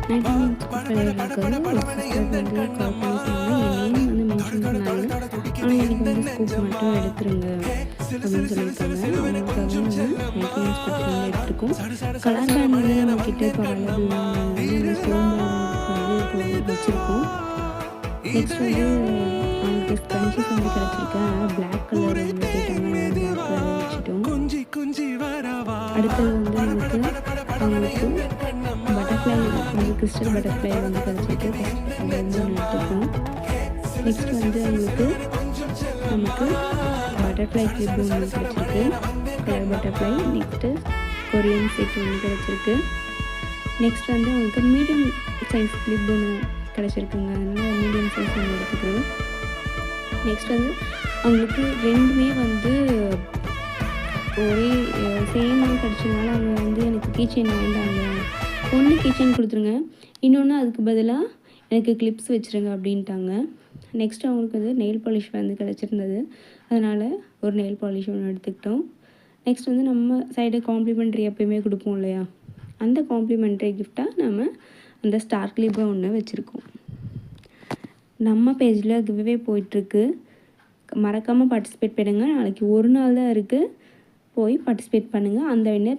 99 scoop எனக்கு ஒரு sister வந்து கால் பண்ணி சொன்னாங்க, என் நேம் வந்து மென்ஷன் பண்ணாங்க. ஆனால் எனக்கு வந்து ஸ்கூப் மட்டும் எடுத்துருங்க அப்படின்னு சொல்லியிருக்காங்க. அவங்களுக்காக நம்ம 99 ஸ்கூப்ஸ் வந்து எடுத்திருக்கோம். கலர் பேண்ட் வந்து நம்மக்கிட்ட இப்போ அவைலபிளானது வந்து இந்த ஃபோம் பேண்ட் வந்து இப்போ வச்சுருக்கோம். நெக்ஸ்ட் வந்து அவங்களுக்கு ஸ்க்ரன்ச்சீஸ் வந்து கிடச்சிருக்கு. அதனால் பிளாக் கலர் வந்து கேட்டாங்க, பிளாக் கலர் வச்சுட்டோம். அடுத்தது வந்து அவங்களுக்கு பட்டர்ஃப்ளை வந்து கிறிஸ்டல் பட்டர்ஃப்ளை வந்து கிடச்சிருக்கு. அது வந்து எடுத்துப்போம். நெக்ஸ்ட் வந்து நமக்கு பட்டர்ஃப்ளை கிளிப் ஒன்று கிடச்சிருக்கு, colour butterfly. Next Korean set ஒன்று கிடச்சிருக்கு. நெக்ஸ்ட் வந்து அவங்களுக்கு மீடியம் சைஸ் கிளிப் ஒன்று கிடச்சிருக்குங்க. அதனால் மீடியம் சைஸ் ஒன்று எடுத்துக்கிறோம். நெக்ஸ்ட் வந்து அவங்களுக்கு ரெண்டுமே வந்து ஒரே சேமாக கிடச்சதுனால அவங்க வந்து எனக்கு கீச்செயின் வேண்டாங்க, ஒன்று கீச்செயின் கொடுத்துருங்க, இன்னொன்று அதுக்கு பதிலாக எனக்கு கிளிப்ஸ் வச்சுருங்க அப்படின்ட்டாங்க. நெக்ஸ்ட் அவங்களுக்கு வந்து நெயில் பாலிஷ் வந்து கிடச்சிருந்தது, அதனால் ஒரு நெயில் பாலிஷ் ஒன்று எடுத்துக்கிட்டோம். நெக்ஸ்ட் வந்து நம்ம சைடு காம்ப்ளிமெண்ட்ரி எப்போயுமே கொடுப்போம் இல்லையா, அந்த காம்ப்ளிமெண்ட்ரி கிஃப்டாக நம்ம அந்த ஸ்டார் கிளிப்பை ஒன்று வச்சுருக்கோம். நம்ம பேஜில் கிவ்அவே போயிட்டுருக்கு, மறக்காமல் பார்ட்டிசிபேட் பண்ணுங்கள். நாளைக்கு ஒரு நாள் தான் இருக்குது, போய் பார்ட்டிசிபேட் பண்ணுங்கள். அந்த வின்னர்